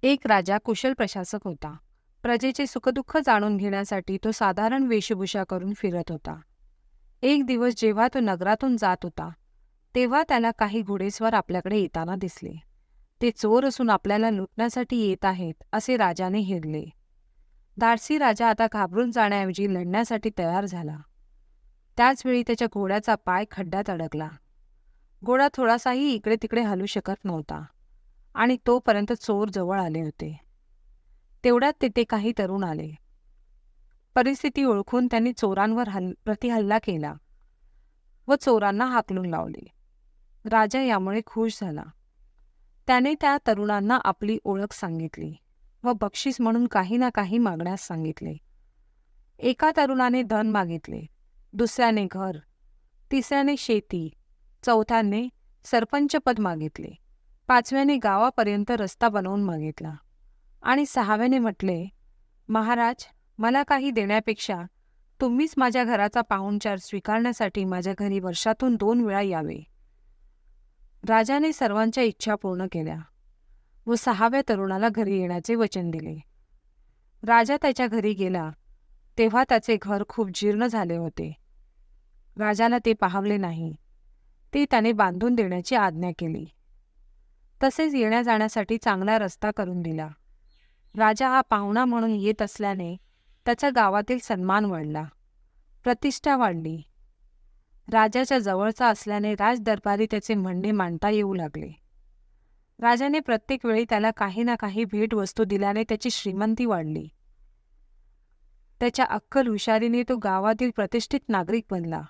एक राजा कुशल प्रशासक होता. प्रजेचे सुखदुःख जाणून घेण्यासाठी तो साधारण वेशभूषा करून फिरत होता. एक दिवस जेव्हा तो नगरातून जात होता, तेव्हा त्याला काही घोडेस्वार आपल्याकडे येताना दिसले. ते चोर असून आपल्याला लुटण्यासाठी येत आहेत असे राजाने हेरले. दारसी राजा आता घाबरून जाण्याऐवजी लढण्यासाठी तयार झाला. त्याचवेळी त्याच्या घोड्याचा पाय खड्ड्यात अडकला. घोडा थोडासाही इकडे तिकडे हलू शकत नव्हता आणि तोपर्यंत चोर जवळ आले होते. तेवढ्यात तिथे काही तरुण आले. परिस्थिती ओळखून त्यांनी चोरांवर प्रतिहल्ला केला व चोरांना हाकलून लावले. राजा यामुळे खुश झाला. त्याने त्या तरुणांना आपली ओळख सांगितली व बक्षीस म्हणून काही ना काही मागण्यास सांगितले. एका तरुणाने धन मागितले, दुसऱ्याने घर, तिसऱ्याने शेती, चौथ्याने सरपंचपद मागितले, पाचव्याने गावापर्यंत रस्ता बनवून मागितला आणि सहाव्याने म्हटले, महाराज, मला काही देण्यापेक्षा तुम्हीच माझ्या घराचा पाहुणचार स्वीकारण्यासाठी माझ्या घरी वर्षातून 2 वेळा यावे. राजाने सर्वांच्या इच्छा पूर्ण केल्या व सहाव्या तरुणाला घरी येण्याचे वचन दिले. राजा त्याच्या घरी गेला तेव्हा त्याचे घर खूप जीर्ण झाले होते. राजाला ते पाहवले नाही. ते त्याने बांधून देण्याची आज्ञा केली. तसेच येण्या जाण्यासाठी चांगला रस्ता करून दिला. राजा हा पाहुणा म्हणून येत असल्याने त्याच्या गावातील सन्मान वाढला, प्रतिष्ठा वाढली. राजाच्या जवळचा असल्याने राजदरबारी त्याचे म्हणणे मांडता येऊ लागले. राजाने प्रत्येक वेळी त्याला काही ना काही भेटवस्तू दिल्याने त्याची श्रीमंती वाढली. त्याच्या अक्कल हुशारीने तो गावातील प्रतिष्ठित नागरिक बनला.